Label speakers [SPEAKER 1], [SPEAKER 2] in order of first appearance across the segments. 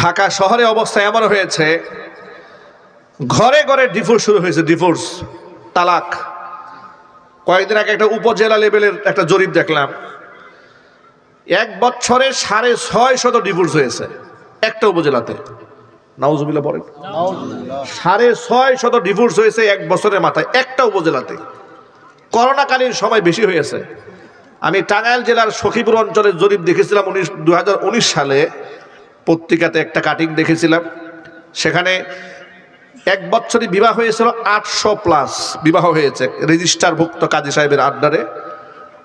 [SPEAKER 1] ঢাকা শহরে অবস্থা এমন হয়েছে, ঘরে ঘরে ডিভোর্স শুরু হয়েছে। ডিভোর্স, তালাক। কয়েকদিন আগে একটা উপজেলা লেভেলের একটা জরিপ দেখলাম, 1 বছরে 650 ডিভোর্স হয়েছে একটা উপজেলাতে। নাউজুবিল্লাহ বলেন। 650 ডিভোর্স হয়েছে 1 বছরের মাথায় একটা উপজেলাতে। করোনাকালীন সময় বেশি হয়েছে। আমি টাঙ্গাইল জেলার সখীপুর অঞ্চলের জরিপ দেখেছিলাম 2019 সালে, পত্রিকাতে একটা কাটিং দেখেছিলাম। সেখানে 1 বছরে বিবাহ হয়েছিল 800+ বিবাহ হয়েছে রেজিস্টারভুক্ত কাজী সাহেবের আন্ডারে,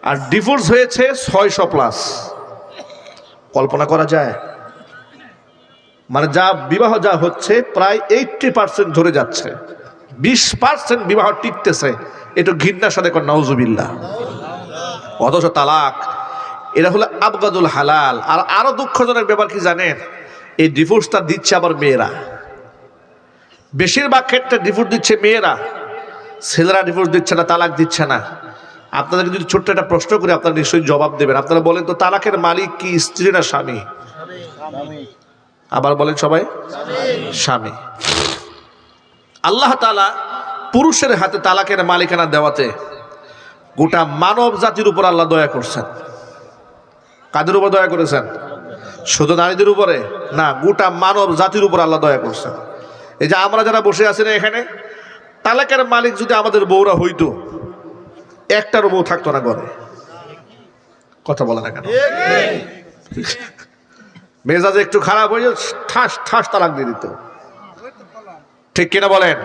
[SPEAKER 1] আর ডিভোর্স হয়েছে 600+। কল্পনা করা যায়? মানে যা বিবাহ যা হচ্ছে প্রায় 80% ধরে যাচ্ছে, 20% বিবাহ টিকতেছে। এটা ঘৃণার সাথে কর নাউজুবিল্লাহ। অথচ তালাক, এরা হলো আবগাদুল হালাল। আর আরো দুঃখজনক ব্যাপার কি জানেন? এই ডিভোর্সটা দিচ্ছে আবার মেয়েরা। বেশিরভাগ ক্ষেত্রে ডিভোর্স দিচ্ছে মেয়েরা, ছেলেরা ডিভোর্স দিচ্ছে না, তালাক দিচ্ছে না। আপনাদেরকে যদি ছোট্ট একটা প্রশ্ন করি, আপনারা নিশ্চয়ই জবাব দেবেন। আপনারা বলেন তো, তালাকের মালিক কি স্ত্রী না স্বামী? আবার বলেন সবাই, স্বামী। আল্লাহ তাআলা পুরুষের হাতে তালাকের মালিকানা দেওয়াতে গোটা মানব জাতির উপর আল্লাহ দয়া করছেন। কাদের উপর দয়া করেছেন? শুধু নারীদের উপরে না, গোটা মানব জাতির উপর আল্লাহ দয়া করছেন। এই যে আমরা যারা বসে আছি না এখানে, তালাকের মালিক যদি আমাদের বউরা হইতো, একটারও বউ থাকতো না ঘরে। কথা বলে না কেন? মেজাজ একটু খারাপ হয়ে ঠাস ঠাস তালাক দিয়ে দিত। ঠিক কিনা বলেন?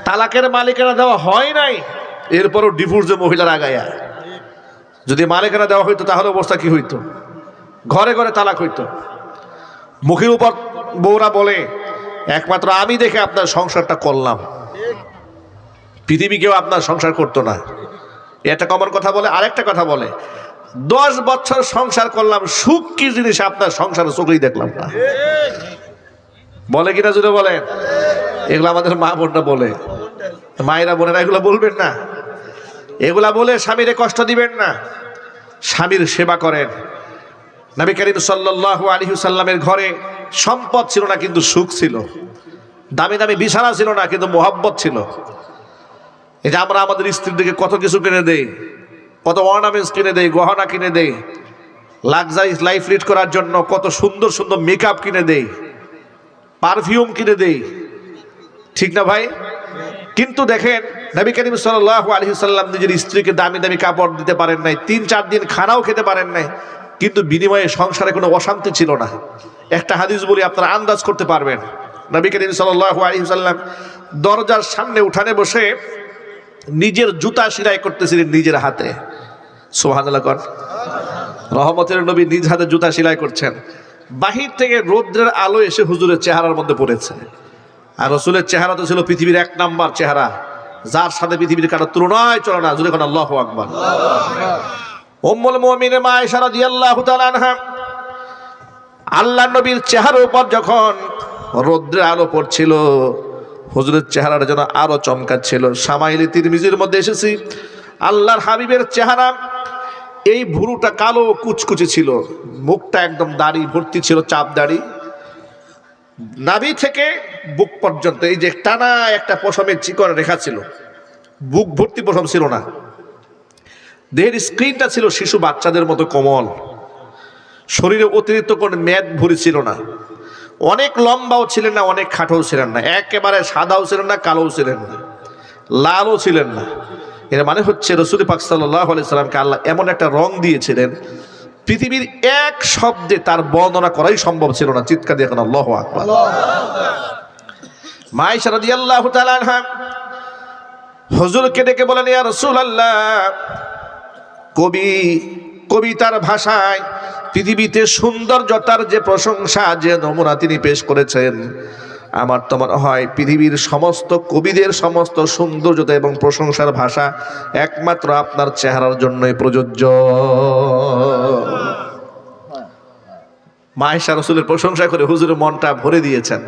[SPEAKER 1] তালাকের মালিকানা দেওয়া হয় নাই, এরপরও ডিভোর্সে মহিলার আগায়া। যদি মালিকানা দেওয়া হইতো তাহলে অবস্থা কি হইতো? ঘরে ঘরে তালাক হইতো। মুখের উপর বউরা বলে, একমাত্র আমি দেখে আপনার সংসারটা করলাম, পৃথিবী কেউ আপনার সংসার করতো না। এটা কমন কথা বলে। আরেকটা কথা বলে, 10 বছর সংসার করলাম, সুখ কি জিনিস আপনার সংসার চোখেই দেখলাম না। বলে কিনা যদি বলেন? এগুলো আমাদের মা বোনরা বলে। মায়েরা বোনেরা এগুলো বলবেন না, এগুলা বলে স্বামীরে কষ্ট দিবেন না। স্বামীর সেবা করেন। নবী করিম সাল্লাল্লাহু আলাইহি ওয়াসাল্লামের ঘরে সম্পদ ছিল না, কিন্তু সুখ ছিল। দামি দামি বিছানা ছিল না, কিন্তু মোহাব্বত ছিল। এই যে আমরা আমাদের স্ত্রীদেরকে কত কিছু কিনে দেই, কত অর্নামেন্টস কিনে দেই, গহনা কিনে দেই, লাক্সারিয়াস লাইফ লিড করার জন্য কত সুন্দর সুন্দর মেকআপ কিনে দেই, পারফিউম কিনে দেই, ঠিক না ভাই? কিন্তু দেখেন, নবী করিম সাল্লাল্লাহু আলাইহি ওয়াসাল্লাম নিজের স্ত্রীকে দামি দামি কাপড় দিতে পারেন নাই, 3-4 দিন খানাও খেতে পারেন নাই, কিন্তু বিনিময়ে সংসারে কোনো অশান্তি ছিল না। একটা হাদিস বলি, আপনারা আন্দাজ করতে পারবেন। নবী করিম সাল্লাল্লাহু আলাইহি ওয়াসাল্লাম দরজার সামনে উঠানে বসে নিজের জুতা সেলাই করতেছিলেন নিজের হাতে। সুবহানাল্লাহ কোন। রহমতের নবী নিজ হাতে জুতা সেলাই করছেন। বাহির থেকে রৌদ্রের আলো এসে হুজুরের চেহারার মধ্যে পড়েছে। আর রাসূলের চেহারা তো ছিল পৃথিবীর 1 নাম্বার চেহারা, যার সাথে পৃথিবীর কারো তুলনায় চলে না। জুড়ে কোন আল্লাহু আকবার। উম্মুল মুমিনিন মা আয়েশা রাদিয়াল্লাহু তাআলা আনহা, আল্লাহর নবীর চেহারার উপর যখন রৌদ্রের আলো পড়ছিল, হুজুরের চেহারাটা যেন আরো চমকাচ্ছিল। শামাইলে তিরমিজির মধ্যে এসেছে, আল্লাহর হাবিবের চেহারা, এই ভুরুটা কালো কুচকুচে ছিল, মুখটা একদম দাড়ি ভর্তি ছিল, চাপ দাড়ি। নাভি থেকে বুক পর্যন্ত এই যে টানা একটা পশমের চিকন রেখা ছিল, বুক ভর্তি পশম ছিল না। দেহের স্ক্রিনটা ছিল শিশু বাচ্চাদের মতো কোমল। শরীরে অতিরিক্ত কোনো মেদ ভুঁড়ি ছিল না। অনেক লম্বাও ছিলেন না, অনেক খাটোও ছিলেন না, একেবারে সাদাও ছিলেন না, কালোও ছিলেন না, লালও ছিলেন না। এর মানে হচ্ছে রাসূল পাক সাল্লাল্লাহু আলাইহি সাল্লামকে আল্লাহ এমন একটা রং দিয়েছিলেন, পৃথিবীর এক শব্দে তার বর্ণনা করাই সম্ভব ছিল না। চিৎকার দিয়ে এখন আল্লাহু আকবার। মা আয়েশা রাদিয়াল্লাহু তাআলা আনহা হুজুরকে ডেকে বলেন, ইয়া রাসূলুল্লাহ, কবিতার ভাষায় পৃথিবীতে সৌন্দর্যতার যে প্রশংসা, যে নমুনা তিনি পেশ করেছেন, আমার তো মনে হয় পৃথিবীর সমস্ত কবিদের সমস্ত সৌন্দর্যতা এবং প্রশংসার ভাষা একমাত্র আপনার চেহারার জন্যই প্রযোজ্য। মা আয়েশা রাসূলের প্রশংসা করে হুজুরের মনটা ভরে দিয়েছেন।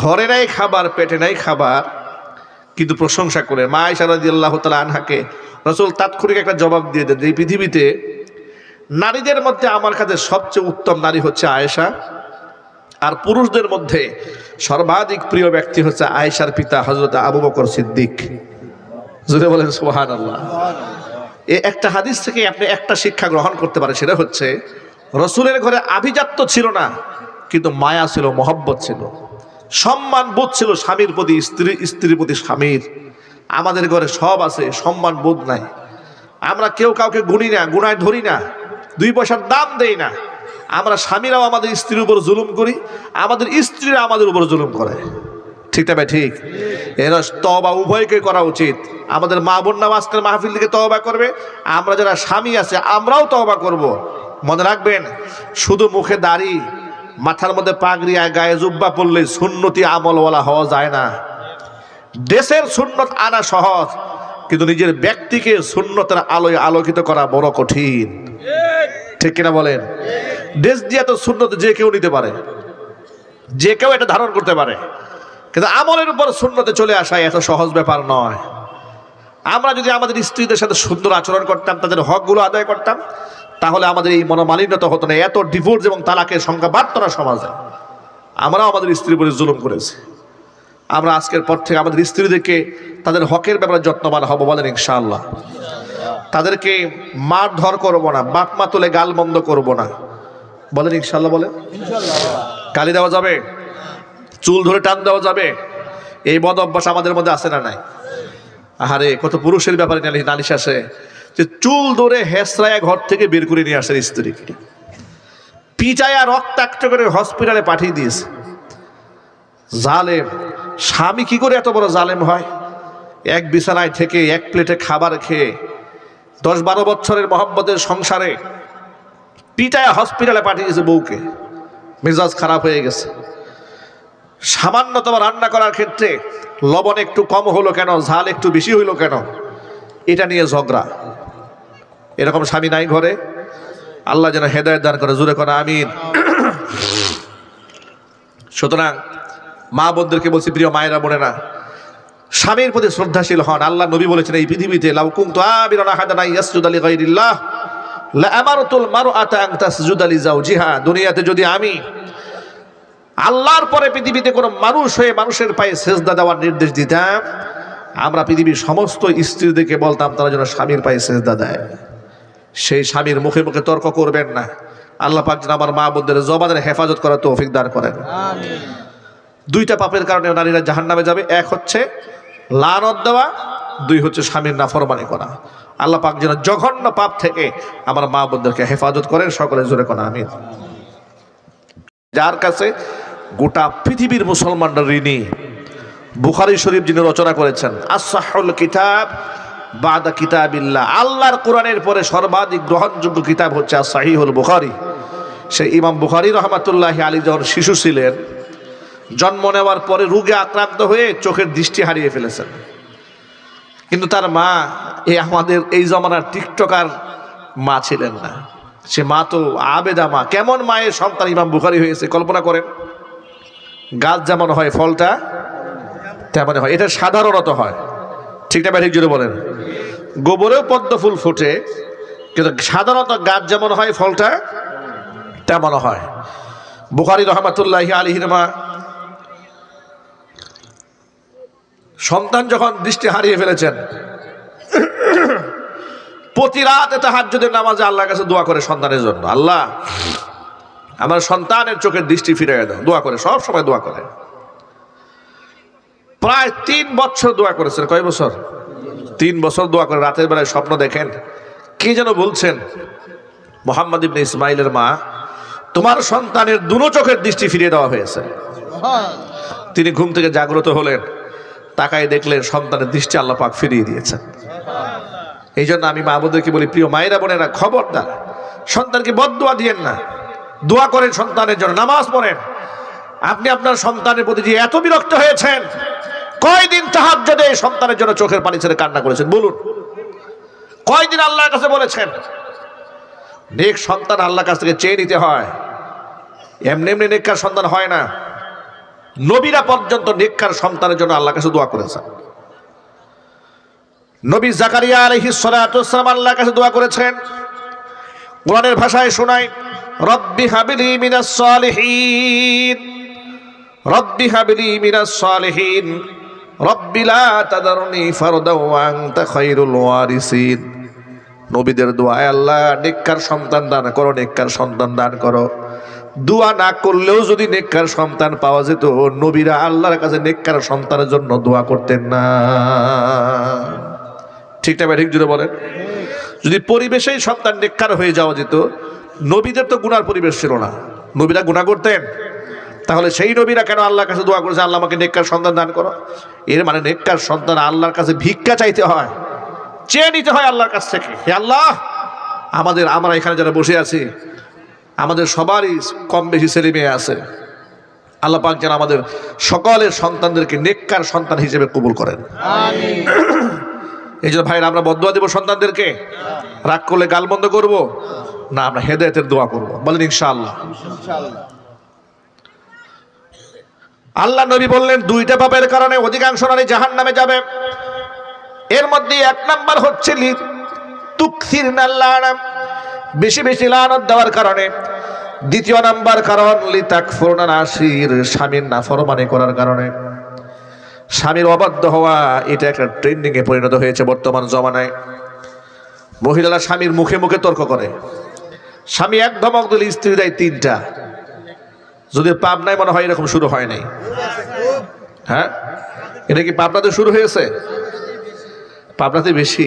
[SPEAKER 1] ঘরে নাই খাবার, পেটে নাই খাবার, কিন্তু প্রশংসা করে মা আয়েশা রাদিয়াল্লাহু তাআলা আনহাকে রাসূল তাৎক্ষণিক একটা জবাব দিয়ে দেন যে, এই পৃথিবীতে নারীদের মধ্যে আমার কাছে সবচেয়ে উত্তম নারী হচ্ছে আয়েশা, আর পুরুষদের মধ্যে সর্বাধিক প্রিয় ব্যক্তি হচ্ছে আয়েশার পিতা হযরত আবু বকর সিদ্দিক। জোরে বলেন সুবহানাল্লাহ। এই একটা হাদিস থেকে আপনি একটা শিক্ষা গ্রহণ করতে পারেন, সেটা হচ্ছে রসুলের ঘরে আভিজাত্য ছিল না, কিন্তু মায়া ছিল, মহব্বত ছিল, সম্মান বোধ ছিল স্বামীর প্রতি, স্ত্রীর প্রতি স্বামীর। আমাদের ঘরে সব আছে, সম্মান বোধ নাই। আমরা কেউ কাউকে গুনি না, গুনায় ধরি না, 2 পয়সার দাম দেই না। আমরা স্বামীরাও আমাদের স্ত্রীর উপর জুলুম করি, আমাদের স্ত্রীরা আমাদের উপর জুলুম করে। ঠিক না ভাই? ঠিক। এরা তওবা উভয়কে করা উচিত। আমাদের মা বোনরা আজকের মাহফিল থেকে তওবা করবে, আমরা যারা স্বামী আছে আমরাও তওবা করব। মনে রাখবেন, শুধু মুখে দাড়ি, মাথার মধ্যে পাগড়ি আর গায়ে জুব্বা পরলে সুন্নতি আমলওয়ালা হওয়া যায় না। দেশের সুন্নত আনা সহজ, কিন্তু নিজের ব্যক্তিকে সুন্নতের আলোয় আলোকিত করা বড় কঠিন। ঠিক কিনা বলেন? দেশ দিয়ে তো সুন্নত যে কেউ নিতে পারে, যে কেউ এটা ধারণ করতে পারে, কিন্তু আমলের উপর সুন্নতে চলে আসা এত সহজ ব্যাপার নয়। আমরা যদি আমাদের স্ত্রীদের সাথে সুন্দর আচরণ করতাম, তাদের হকগুলো আদায় করতাম, তাহলে আমাদের এই মনোমালিন্যতা হতো না, এত ডিভোর্স এবং তালাকের সংখ্যা বাড়তো না সমাজে। আমরাও আমাদের স্ত্রীর উপরে জুলুম করেছি। আমরা আজকের পর থেকে আমাদের স্ত্রীদেরকে তাদের হকের ব্যাপারে যত্নবান হব, বলেন ইনশাআল্লাহ। তাদেরকে মারধর করবো না, বাপ মা তুলে গাল বন্ধ করবো না, বলেন ইনশাআল্লাহ। বলেন গালি দেওয়া যাবে, চুল ধরে টান দেওয়া যাবে, এই বদ অভ্যাস আমাদের মধ্যে আছে না নাই? আহারে, কত পুরুষের ব্যাপারে নালিশ আসে যে চুল ধরে হেসরায়া ঘর থেকে বের করে নিয়ে আসে স্ত্রীকে, পিটায়া রক্তাক্ত করে হসপিটালে পাঠিয়ে দিয়েছে। জালেম স্বামী কি করে এত বড় জালেম হয়? এক বিছানায় থেকে, এক প্লেটে খাবার খেয়ে, 10-12 বছরের মহব্বতের সংসারে পিটায়া হসপিটালে পাঠিয়ে দিয়েছে বউকে। মেজাজ খারাপ হয়ে গেছে। সামান্যতম রান্না করার ক্ষেত্রে লবণ একটু কম হলো কেন, ঝাল একটু বেশি হইলো কেন, এটা নিয়ে ঝগড়া। এরকম স্বামী নাই ঘরে? আল্লাহ যেন হেদায়েত দান করে, জোরে করে আমিন। সুতরাং মা বোনদেরকে বলছি, প্রিয় মায়েরা বোনেরা, স্বামীর প্রতি শ্রদ্ধাশীল হন। আল্লাহ নবী বলেছেন, এই পৃথিবীতে লাউ কুনতু আমিরান আহাদান ইয়াসজুদা লিগাইরিল্লাহ লা আমারতুল মারআতা আন তাসজুদা লিজাওজিহা। দুনিয়াতে যদি আমি আল্লাহর পরে পৃথিবীতে কোনো মানুষ হয়ে মানুষের পায়ে সেজদা দেওয়ার নির্দেশ দিতাম, আমরা পৃথিবীর সমস্ত স্ত্রীদেরকে বলতাম তারা যেন স্বামীর পায়ে সেজদা দেয়। সেই স্বামীর মুখে মুখে তর্ক করবেন না। আল্লাহ পাক যেন আমার মা বোনদের জবানের হেফাজত করার তৌফিক দান করেন। আমিন। 2টা পাপের কারণে নারীরা জাহান্নামে যাবে। এক হচ্ছে লানত দেওয়া, 2 হচ্ছে স্বামীর নাফরমানি করা। আল্লাহ পাক যেন জঘন্য পাপ থেকে আমার মা বোনদেরকে হেফাজত করেন। সকলে জোরে কোন আমিন। যার কাছে গোটা পৃথিবীর মুসলমানরা ঋণী, বুখারী শরীফ যিনি রচনা করেছেন, আস-সাহুল কিতাব বাদা কিতাবিল্লাহ, আল্লাহর কোরআনের পরে সর্বাধিক গ্রহণযোগ্য কিতাব হচ্ছে আস-সাহিহুল বুখারী। সেই ইমাম বুখারী রাহমাতুল্লাহি আলাইহি যখন শিশু ছিলেন, জন্ম নেওয়ার পরে রোগে আক্রান্ত হয়ে চোখের দৃষ্টি হারিয়ে ফেলেছেন। কিন্তু তার মা আমাদের এই জমানার টিকটকার মা ছিলেন না। সে মা তো আবেদা মা। কেমন মায়ের সন্তান ইমাম বুখারী হয়েছে কল্পনা করেন। গাছ যেমন হয় ফলটা তেমন হয়, এটা সাধারণত হয়। ঠিক না? ঠিক জোরে বলেন। গোবরেও পদ্ম ফুল ফোটে, কিন্তু সাধারণত গাছ যেমন হয় ফলটা তেমন হয়। বুখারী রাহমাতুল্লাহি আলাইহির মা সন্তান যখন দৃষ্টি হারিয়ে ফেলেছেন, প্রতি রাতে তাহাজ্জুদের নামাজে আল্লাহর কাছে দোয়া করে সন্তানের জন্য, আল্লাহ আমার সন্তানের চোখের দৃষ্টি ফিরিয়ে দাও, দোয়া করে, সব সময় দোয়া করে। প্রায় 3 বছর দোয়া করেছেন। কয় বছর? 3 বছর দোয়া করে। রাতের বেলায় স্বপ্ন দেখেন, কে যেন বলছেন, মুহাম্মদ ইবনে ইসমাইলের মা, তোমার সন্তানের দুনো চোখের দৃষ্টি ফিরিয়ে দেওয়া হয়েছে। তিনি ঘুম থেকে জাগ্রত হলেন, তাকায় দেখলেন সন্তানের দৃষ্টি আল্লাহ পাক ফিরিয়ে দিয়েছেন। এই জন্য আমি মা বোনদেরকে বলি, প্রিয় মায়েরা বোনেরা, খবরদার সন্তানকে বদদোয়া দিয়েন না। দোয়া করেন সন্তানের জন্য, নামাজ পড়েন। আপনি আপনার সন্তানের প্রতি যে এত বিরক্ত হয়েছেন, কয়দিন তাহাজ্জুদে সন্তানের জন্য চোখের পানি ছেড়ে কান্না করেছেন বলুন? কয়দিন আল্লাহর কাছে বলেছেন? নেক সন্তান আল্লাহর কাছ থেকে চেয়ে নিতে হয়। এমনি এমনি নেককার সন্তান হয় না। নবীরা পর্যন্ত নেককার সন্তানের জন্য আল্লাহর কাছে দোয়া করেছেন। নবী জাকারিয়া আলাইহিস সালাতু ওয়াস সালাম আল্লাহর কাছে দোয়া করেছেন। কোরআনের ভাষায় শোনায়, রব্বি হাবলি মিনাস সালিহিন, রব্বি হাবলি মিনাস সালিহিন, রব্বি লা তাদারনি ফারদাও ওয়া আনতা খায়রুল ওয়ারিসিন। নবীদের দোয়া, আল্লাহ নেককার সন্তান দান করো, নেককার সন্তান দান করো। দোয়া না করলেও যদি নেককার সন্তান পাওয়া যেত, নবীরা আল্লাহর কাছে নেককার সন্তানের জন্য দোয়া করতেন না। ঠিক না ভাই? ঠিক জুড়ে বলেন। যদি পরিবেশেই সন্তান নেককার হয়ে যাওয়া যেত, নবীদের তো গুনার পরিবেশ ছিল না, নবীরা গুনাহ করতেন, তাহলে সেই নবীরা কেন আল্লাহর কাছে দোয়া করেছে, আল্লাহ আমাকে নেককার সন্তান দান করো? এর মানে নেককার সন্তান আল্লাহর কাছে ভিক্ষা চাইতে হয়, চেয়ে নিতে হয় আল্লাহর কাছ থেকে। হে আল্লাহ, আমরা এখানে যারা বসে আছি, আমাদের সবারই কম বেশি ছেলে মেয়ে আছে, আল্লাহ পাক যেন আমাদের সকলের সন্তানদেরকে নেককার সন্তান হিসেবে কবুল করেন। আমিন। এই জন্য ভাইরা, আমরা বদদোয়া দেব সন্তানদেরকে? রাগ করলে গাল বন্ধ করব না, আমরা হেদায়েতের দোয়া করব। বলেন ইনশাআল্লাহ। আল্লাহ নবী বললেন, দুইটা পাপের কারণে অধিকাংশ নারী জাহান্নামে যাবে। এর মধ্যে এক নাম্বার হচ্ছে তুকসিরনাল লানাম, বেশি বেশি লানত দেওয়ার কারণে। দ্বিতীয় নাম্বার কারণ লিতাকফুরনাল আশির, স্বামীর নাফরমানি করার কারণে। স্বামীর অবাধ্য হওয়া, এটা একটা ট্রেন্ডিং এ পরিণত হয়েছে বর্তমান জমানায়। মহিলারা স্বামীর মুখে মুখে তর্ক করে, স্বামী এক ধমক দিলে স্ত্রী দেয় তিনটা। যদি পাবনায় মনে হয় এরকম শুরু হয় নাই? হ্যাঁ, এটা কি পাবনাতে শুরু হয়েছে? পাবনাতে বেশি।